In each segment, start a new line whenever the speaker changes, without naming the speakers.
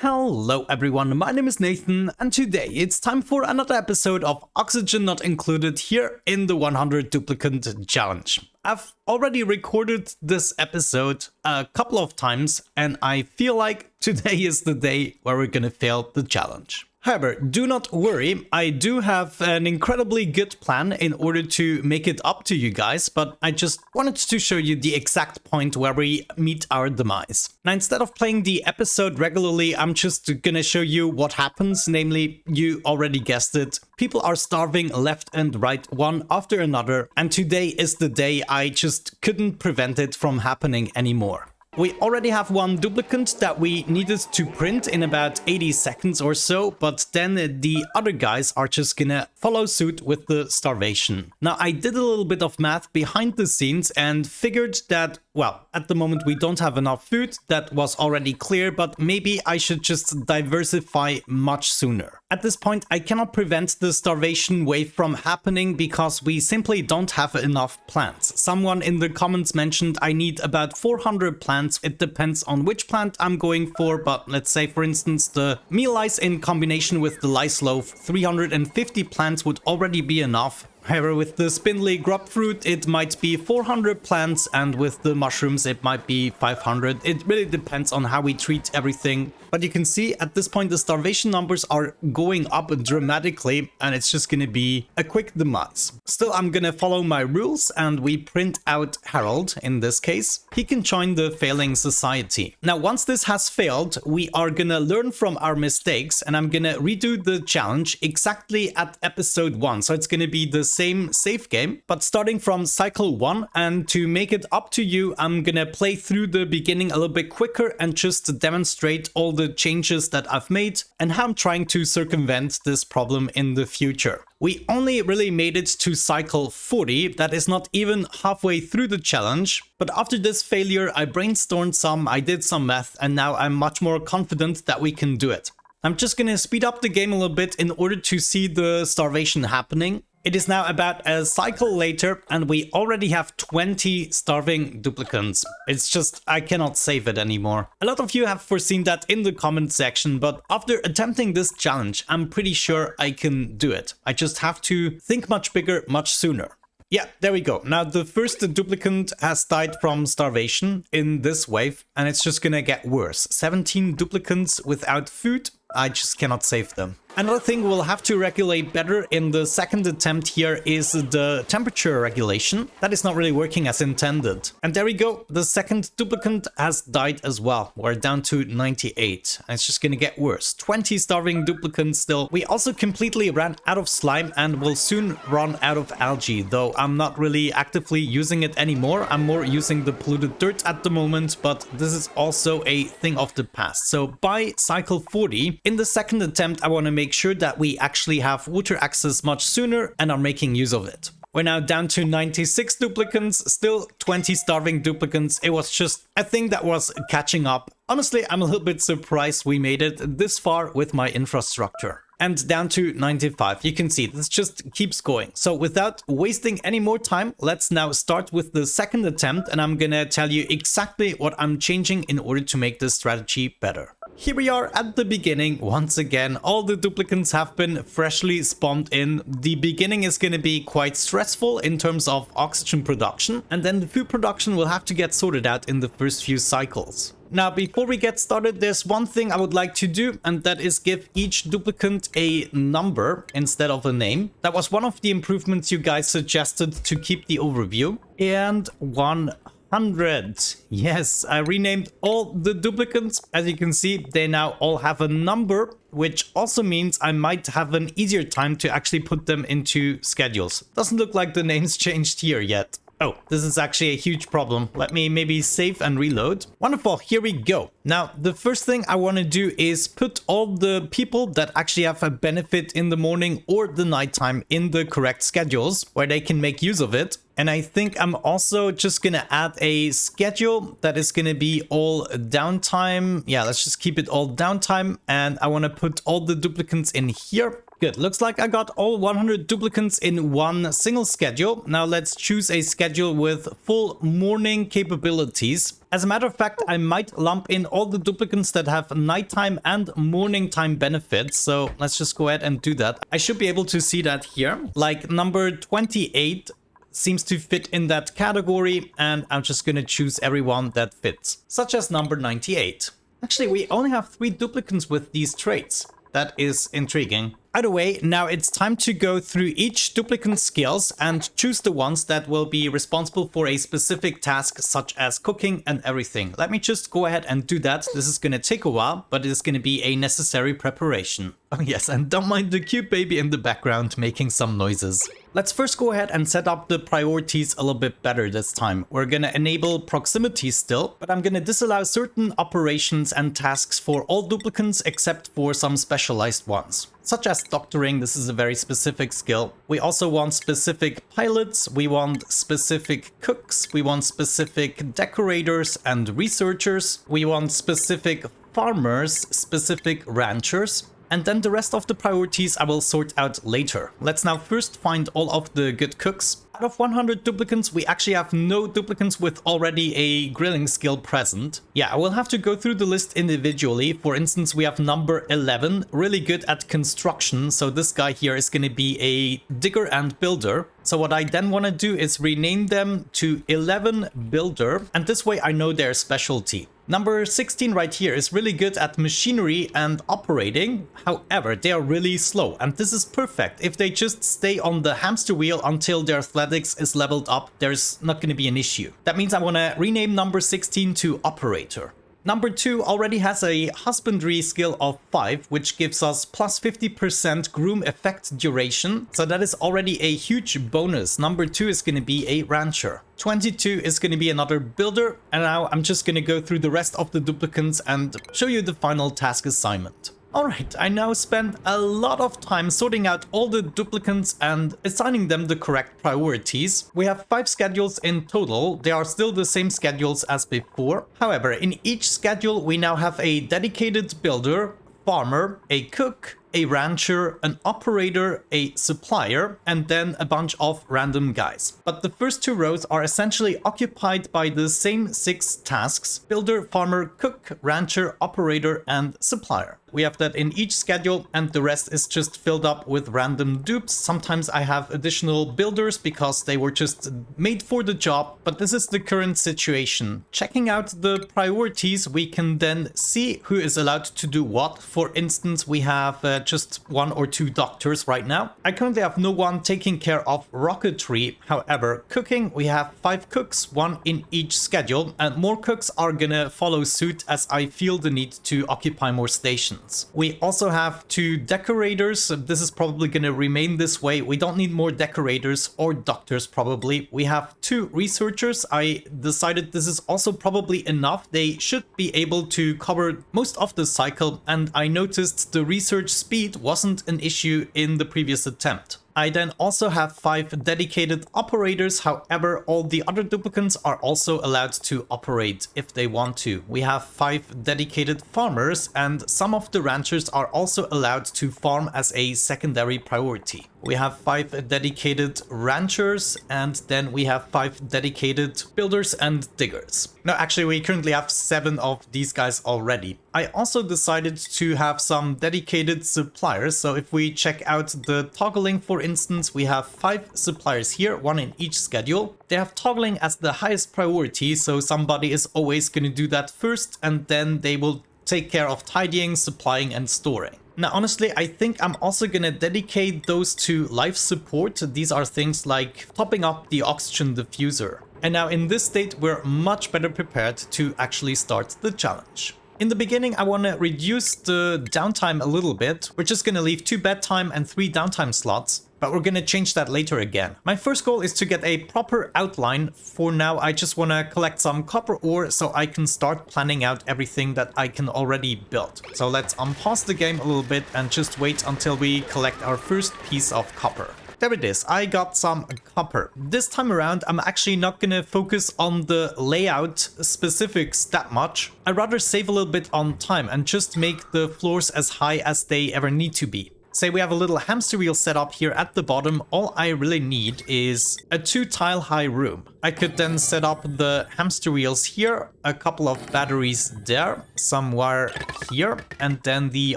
Hello everyone, my name is Nathan, and today it's time for another episode of Oxygen Not Included here in the 100 Duplicant Challenge. I've already recorded this episode a couple of times, and I feel like today is the day where we're gonna fail the challenge. However, do not worry, I do have an incredibly good plan in order to make it up to you guys, but I just wanted to show you the exact point where we meet our demise. Now, instead of playing the episode regularly, I'm just gonna show you what happens, namely, you already guessed it, people are starving left and right, one after another, and today is the day I just couldn't prevent it from happening anymore. We already have one duplicant that we needed to print in about 80 seconds or so, but then the other guys are just gonna follow suit with the starvation. Now, I did a little bit of math behind the scenes and figured that, well, at the moment we don't have enough food. That was already clear, but maybe I should just diversify much sooner. At this point, I cannot prevent the starvation wave from happening because we simply don't have enough plants. Someone in the comments mentioned I need about 400 plants. It depends on which plant I'm going for, but let's say, for instance, the meal lice in combination with the lice loaf, 350 plants would already be enough. However, with the spindly grub fruit, it might be 400 plants, and with the mushrooms, it might be 500. It really depends on how we treat everything. But you can see at this point, the starvation numbers are going up dramatically, and it's just gonna be a quick demise. Still, I'm gonna follow my rules, and we print out Harold in this case. He can join the failing society. Now, once this has failed, we are gonna learn from our mistakes, and I'm gonna redo the challenge exactly at episode 1. So it's gonna be the same save game, but starting from cycle 1, and to make it up to you, I'm gonna play through the beginning a little bit quicker and just demonstrate all the changes that I've made and how I'm trying to circumvent this problem in the future. We only really made it to cycle 40, that is not even halfway through the challenge, but after this failure I brainstormed some, I did some math, and now I'm much more confident that we can do it. I'm just gonna speed up the game a little bit in order to see the starvation happening. It is now about a cycle later, and we already have 20 starving duplicants. It's just, I cannot save it anymore. A lot of you have foreseen that in the comment section, but after attempting this challenge, I'm pretty sure I can do it. I just have to think much bigger, much sooner. Yeah, there we go. Now the first duplicant has died from starvation in this wave, and it's just gonna get worse. 17 duplicants without food. I just cannot save them. Another thing we'll have to regulate better in the second attempt here is the temperature regulation. That is not really working as intended. And there we go. The second duplicant has died as well. We're down to 98. And it's just gonna get worse. 20 starving duplicants still. We also completely ran out of slime and will soon run out of algae, though I'm not really actively using it anymore. I'm more using the polluted dirt at the moment, but this is also a thing of the past. So by cycle 40, in the second attempt, I want to make sure that we actually have water access much sooner and are making use of it. We're now down to 96 duplicants, still 20 starving duplicants. It was just a thing that was catching up. Honestly, I'm a little bit surprised we made it this far with my infrastructure. And down to 95. You can see this just keeps going. So without wasting any more time, let's now start with the second attempt, and I'm gonna tell you exactly what I'm changing in order to make this strategy better. Here we are at the beginning. Once again, all the duplicants have been freshly spawned in. The beginning is going to be quite stressful in terms of oxygen production, and then the food production will have to get sorted out in the first few cycles. Now, before we get started, there's one thing I would like to do, and that is give each duplicant a number instead of a name. That was one of the improvements you guys suggested to keep the overview. And 100. Yes, I renamed all the duplicants. As you can see, they now all have a number, which also means I might have an easier time to actually put them into schedules. Doesn't look like the names changed here yet. Oh, this is actually a huge problem. Let me maybe save and reload. Wonderful, here we go. Now, the first thing I want to do is put all the people that actually have a benefit in the morning or the nighttime in the correct schedules where they can make use of it. And I think I'm also just gonna add a schedule that is gonna be all downtime. Yeah, let's just keep it all downtime. And I want to put all the duplicants in here. Good, looks like I got all 100 duplicants in one single schedule. Now let's choose a schedule with full morning capabilities. As a matter of fact, I might lump in all the duplicants that have nighttime and morning time benefits. So let's just go ahead and do that. I should be able to see that here. Like number 28 seems to fit in that category, and I'm just gonna choose everyone that fits, such as number 98. Actually, we only have 3 duplicants with these traits. That is intriguing. Either way, now it's time to go through each duplicant skills and choose the ones that will be responsible for a specific task, such as cooking and everything. Let me just go ahead and do that. This is gonna take a while, but it is gonna be a necessary preparation. Oh yes, and don't mind the cute baby in the background making some noises. Let's first go ahead and set up the priorities a little bit better this time. We're gonna enable proximity still, but I'm gonna disallow certain operations and tasks for all duplicants except for some specialized ones, such as doctoring. This is a very specific skill. We also want specific pilots, we want specific cooks, we want specific decorators and researchers, we want specific farmers, specific ranchers, and then the rest of the priorities I will sort out later. Let's now first find all of the good cooks. Out of 100 duplicants, we actually have no duplicants with already a grilling skill present. Yeah, I will have to go through the list individually. For instance, we have number 11, really good at construction. So this guy here is going to be a digger and builder. So what I then want to do is rename them to 11 builder, and this way I know their specialty. Number 16 right here is really good at machinery and operating. However, they are really slow, and this is perfect. If they just stay on the hamster wheel until their athletics is leveled up, there's not going to be an issue. That means I want to rename number 16 to operator. Number 2 already has a husbandry skill of 5, which gives us plus 50% groom effect duration. So that is already a huge bonus. Number 2 is going to be a rancher. 22 is going to be another builder. And now I'm just going to go through the rest of the duplicants and show you the final task assignment. Alright, I now spent a lot of time sorting out all the duplicants and assigning them the correct priorities. We have 5 schedules in total. They are still the same schedules as before. However, in each schedule we now have a dedicated builder, farmer, a cook, a rancher, an operator, a supplier, and then a bunch of random guys. But the first 2 rows are essentially occupied by the same 6 tasks: builder, farmer, cook, rancher, operator, and supplier. We have that in each schedule, and the rest is just filled up with random dupes. Sometimes I have additional builders because they were just made for the job, but this is the current situation. Checking out the priorities, we can then see who is allowed to do what. For instance, we have just 1 or 2 doctors right now. I currently have no one taking care of rocketry. However, cooking, we have 5 cooks, 1 in each schedule, and more cooks are gonna follow suit as I feel the need to occupy more stations. We also have 2 decorators. This is probably going to remain this way. We don't need more decorators or doctors probably. We have 2 researchers. I decided this is also probably enough. They should be able to cover most of the cycle, and I noticed the research speed wasn't an issue in the previous attempt. I then also have 5 dedicated operators. However, all the other duplicants are also allowed to operate if they want to. We have 5 dedicated farmers, and some of the ranchers are also allowed to farm as a secondary priority. We have 5 dedicated ranchers, and then we have 5 dedicated builders and diggers. No, actually, we currently have 7 of these guys already. I also decided to have some dedicated suppliers. So if we check out the toggling, for instance, we have 5 suppliers here, 1 in each schedule. They have toggling as the highest priority, so somebody is always going to do that first, and then they will take care of tidying, supplying, and storing. Now, honestly, I think I'm also gonna dedicate those to life support. These are things like topping up the oxygen diffuser. And now in this state, we're much better prepared to actually start the challenge. In the beginning, I want to reduce the downtime a little bit. We're just going to leave 2 bedtime and 3 downtime slots, but we're going to change that later again. My first goal is to get a proper outline. For now, I just want to collect some copper ore so I can start planning out everything that I can already build. So let's unpause the game a little bit and just wait until we collect our first piece of copper. There it is, I got some copper. This time around, I'm actually not gonna focus on the layout specifics that much. I'd rather save a little bit on time and just make the floors as high as they ever need to be. say we have a little hamster wheel set up here at the bottom, all I really need is a 2-tile high room. I could then set up the hamster wheels here, a couple of batteries there, some wire here, and then the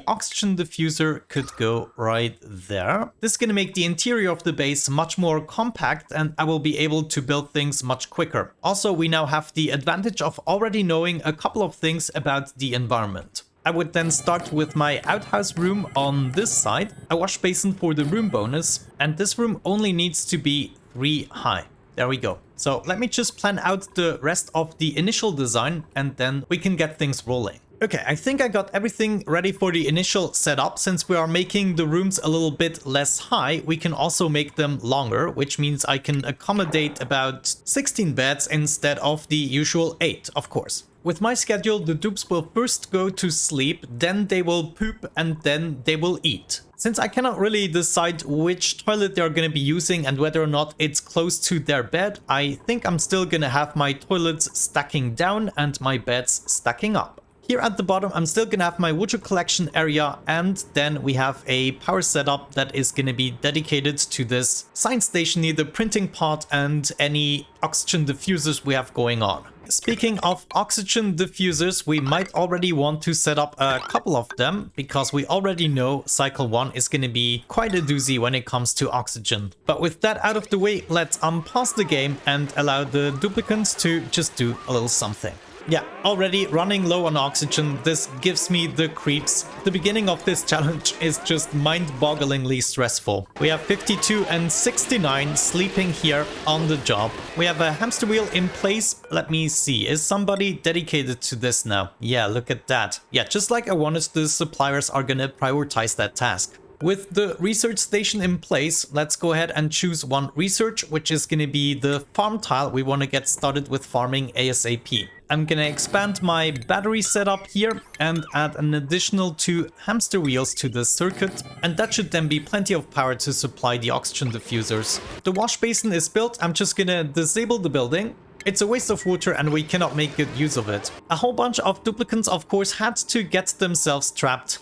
oxygen diffuser could go right there. This is going to make the interior of the base much more compact, and I will be able to build things much quicker. Also, we now have the advantage of already knowing a couple of things about the environment. I would then start with my outhouse room on this side, a wash basin for the room bonus, and this room only needs to be 3 high. There we go. So let me just plan out the rest of the initial design and then we can get things rolling. Okay, I think I got everything ready for the initial setup. Since we are making the rooms a little bit less high, we can also make them longer, which means I can accommodate about 16 beds instead of the usual 8, of course. With my schedule, the dupes will first go to sleep, then they will poop, and then they will eat. Since I cannot really decide which toilet they're going to be using and whether or not it's close to their bed, I think I'm still going to have my toilets stacking down and my beds stacking up. Here at the bottom, I'm still going to have my water collection area, and then we have a power setup that is going to be dedicated to this science station near the printing pot and any oxygen diffusers we have going on. Speaking of oxygen diffusers, we might already want to set up a couple of them, because we already know cycle 1 is going to be quite a doozy when it comes to oxygen. But with that out of the way, let's unpause the game and allow the duplicants to just do a little something. Yeah, already running low on oxygen, this gives me the creeps. The beginning of this challenge is just mind-bogglingly stressful. We have 52 and 69 sleeping here on the job. We have a hamster wheel in place. Let me see, is somebody dedicated to this now? Yeah, look at that. Yeah, just like I wanted, the suppliers are gonna prioritize that task. With the research station in place, let's go ahead and choose one research, which is going to be the farm tile. We want to get started with farming ASAP. I'm going to expand my battery setup here and add an additional 2 hamster wheels to the circuit, and that should then be plenty of power to supply the oxygen diffusers. The wash basin is built. I'm just going to disable the building. It's a waste of water and we cannot make good use of it. A whole bunch of duplicants, of course, had to get themselves trapped.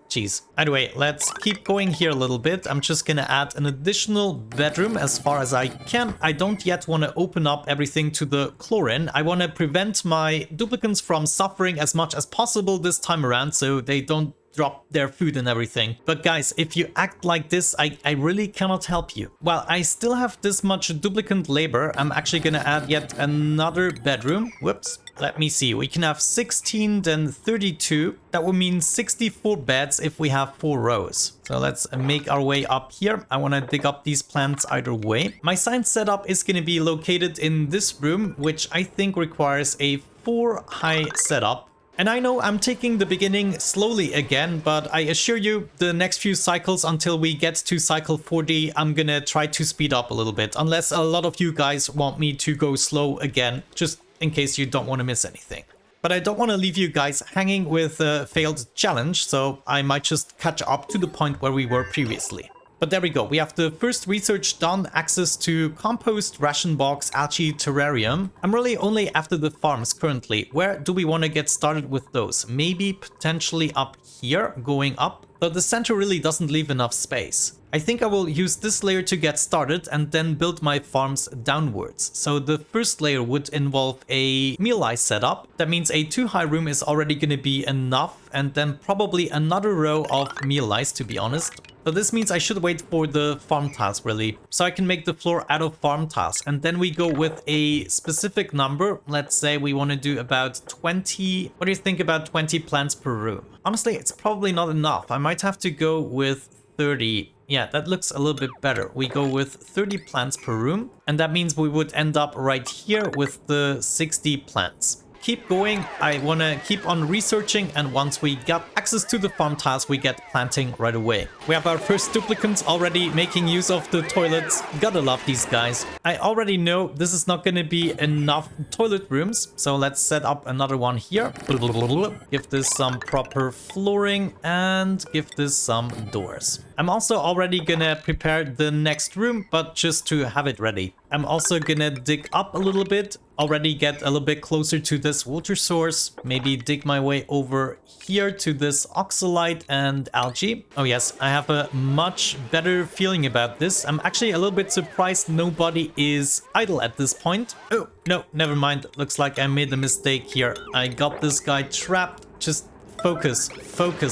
Jeez. Anyway, let's keep going here a little bit. I'm just gonna add an additional bedroom as far as I can. I don't yet want to open up everything to the chlorine. I want to prevent my duplicants from suffering as much as possible this time around, so they don't drop their food and everything. But guys, if you act like this, I really cannot help you. While I still have this much duplicant labor, I'm actually gonna add yet another bedroom. Whoops. Let me see, we can have 16, then 32. That would mean 64 beds if we have 4 rows. So let's make our way up here. I want to dig up these plants either way. My science setup is going to be located in this room, which I think requires a 4 high setup. And I know I'm taking the beginning slowly again, but I assure you the next few cycles until we get to cycle 40, I'm gonna try to speed up a little bit. Unless a lot of you guys want me to go slow again, just in case you don't want to miss anything. But I don't want to leave you guys hanging with a failed challenge, so I might just catch up to the point where we were previously. But there we go, we have the first research done, access to compost, ration box, algae, terrarium. I'm really only after the farms currently. Where do we want to get started with those? Maybe potentially up here, going up, though the center really doesn't leave enough space. I think I will use this layer to get started and then build my farms downwards. So the first layer would involve a meal setup. That means a 2 high room is already going to be enough, and then probably another row of meal to be honest. So this means I should wait for the farm tiles really, so I can make the floor out of farm tiles. And then we go with a specific number. Let's say we want to do about 20. What do you think about 20 plants per room? Honestly, it's probably not enough. I might have to go with 30. Yeah, that looks a little bit better. We go with 30 plants per room, and that means we would end up right here with the 60 plants. Keep going. I want to keep on researching, and once we got access to the farm tiles, we get planting right away. We have our first duplicants already making use of the toilets. Gotta love these guys. I already know this is not going to be enough toilet rooms, so let's set up another one here. Give this some proper flooring and give this some doors. I'm also already gonna prepare the next room, but just to have it ready. I'm also gonna dig up a little bit, already get a little bit closer to this water source, maybe dig my way over here to this oxalite and algae. Oh yes, I have a much better feeling about this. I'm actually a little bit surprised nobody is idle at this point. Oh, no, never mind. Looks like I made a mistake here. I got this guy trapped. Just focus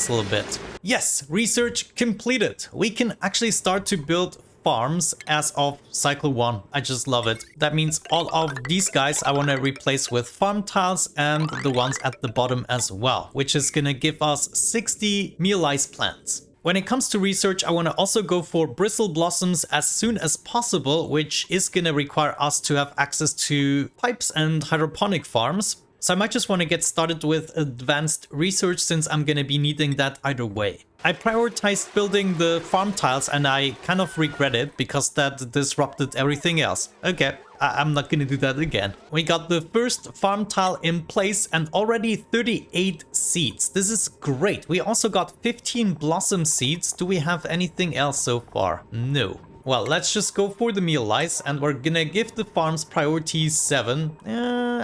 a little bit. Yes, research completed. We can actually start to build farms as of cycle 1. I just love it. That means all of these guys I want to replace with farm tiles and the ones at the bottom as well, which is gonna give us 60 mealized plants. When it comes to research, I want to also go for bristle blossoms as soon as possible, which is gonna require us to have access to pipes and hydroponic farms. So I might just want to get started with advanced research since I'm going to be needing that either way. I prioritized building the farm tiles and I kind of regret it because that disrupted everything else. Okay, I'm not going to do that again. We got the first farm tile in place and already 38 seeds. This is great. We also got 15 blossom seeds. Do we have anything else so far? No. Well, let's just go for the meal lice and we're gonna give the farms priority 7.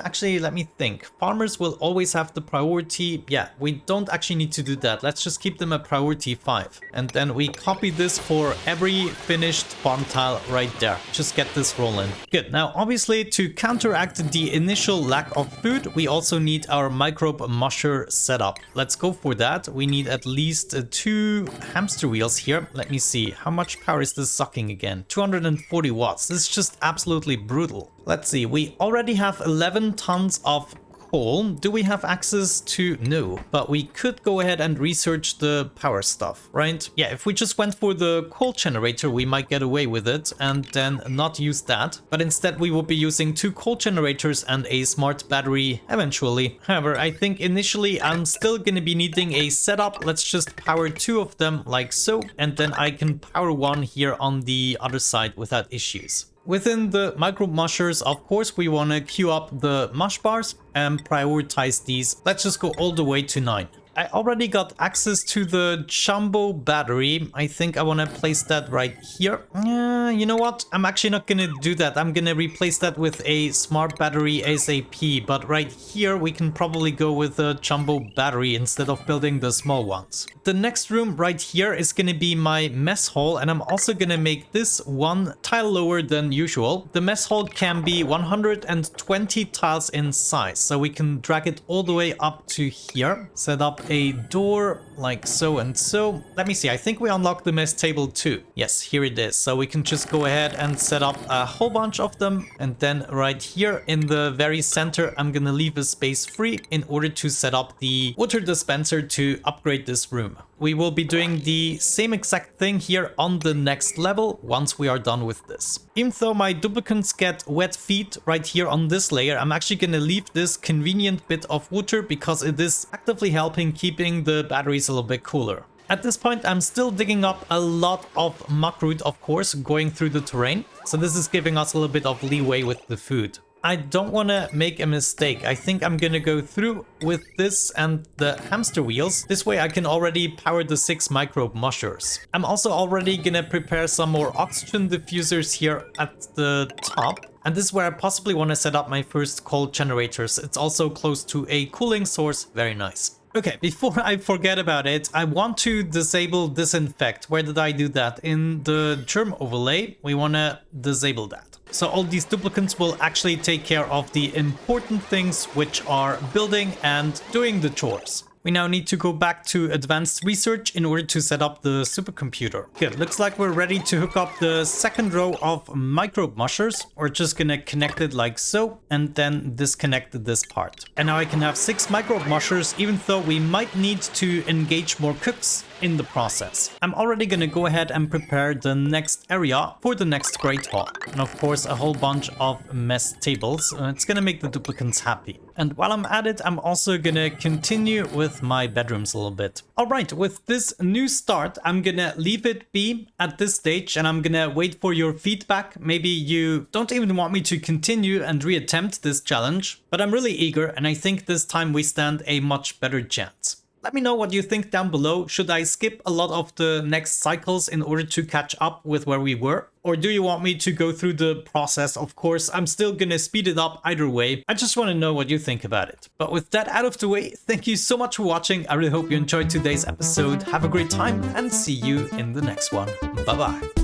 Actually, let me think. Farmers will always have the priority. Yeah, we don't actually need to do that. Let's just keep them at priority 5. And then we copy this for every finished farm tile right there. Just get this rolling. Good. Now, obviously, to counteract the initial lack of food, we also need our microbe musher setup. Let's go for that. We need at least 2 hamster wheels here. Let me see. How much power is this sucking again? 240 watts. This is just absolutely brutal. Let's see, we already have 11 tons of coal. Do we have access to? No, but we could go ahead and research the power stuff, right? Yeah, if we just went for the coal generator, we might get away with it and then not use that. But instead, we will be using 2 coal generators and a smart battery eventually. However, I think initially I'm still going to be needing a setup. Let's just power 2 of them like so, and then I can power 1 here on the other side without issues. Within the microbe mushers, of course, we want to queue up the mush bars and prioritize these. Let's just go all the way to 9. I already got access to the jumbo battery. I think I want to place that right here. You know what? I'm actually not going to do that. I'm going to replace that with a smart battery ASAP. But right here, we can probably go with a jumbo battery instead of building the small ones. The next room right here is going to be my mess hall. And I'm also going to make this 1 tile lower than usual. The mess hall can be 120 tiles in size. So we can drag it all the way up to here. Set up a door like so and so. Let me see, I think we unlocked the mess table too. Yes, here it is. So we can just go ahead and set up a whole bunch of them. And then right here in the very center, I'm gonna leave a space free in order to set up the water dispenser to upgrade this room. We will be doing the same exact thing here on the next level once we are done with this. Even though my duplicants get wet feet right here on this layer, I'm actually going to leave this convenient bit of water because it is actively helping keeping the batteries a little bit cooler. At this point, I'm still digging up a lot of muckroot, of course, going through the terrain. So this is giving us a little bit of leeway with the food. I don't want to make a mistake. I think I'm going to go through with this and the hamster wheels. This way I can already power the 6 microbe mushers. I'm also already going to prepare some more oxygen diffusers here at the top. And this is where I possibly want to set up my first coal generators. It's also close to a cooling source. Very nice. Okay, before I forget about it, I want to disable disinfect. Where did I do that? In the germ overlay, we want to disable that. So all these duplicants will actually take care of the important things, which are building and doing the chores. We now need to go back to advanced research in order to set up the supercomputer. Good, looks like we're ready to hook up the second row of microbe mushers. We're just gonna connect it like so, and then disconnect this part. And now I can have 6 microbe mushers, even though we might need to engage more cooks in the process. I'm already gonna go ahead and prepare the next area for the next Great Hall. And of course, a whole bunch of mess tables. It's gonna make the duplicants happy. And while I'm at it, I'm also gonna continue with my bedrooms a little bit. All right, with this new start, I'm gonna leave it be at this stage and I'm gonna wait for your feedback. Maybe you don't even want me to continue and reattempt this challenge, but I'm really eager and I think this time we stand a much better chance. Let me know what you think down below. Should I skip a lot of the next cycles in order to catch up with where we were? Or do you want me to go through the process? Of course, I'm still gonna speed it up either way. I just want to know what you think about it. But with that out of the way, thank you so much for watching. I really hope you enjoyed today's episode. Have a great time and see you in the next one. Bye bye.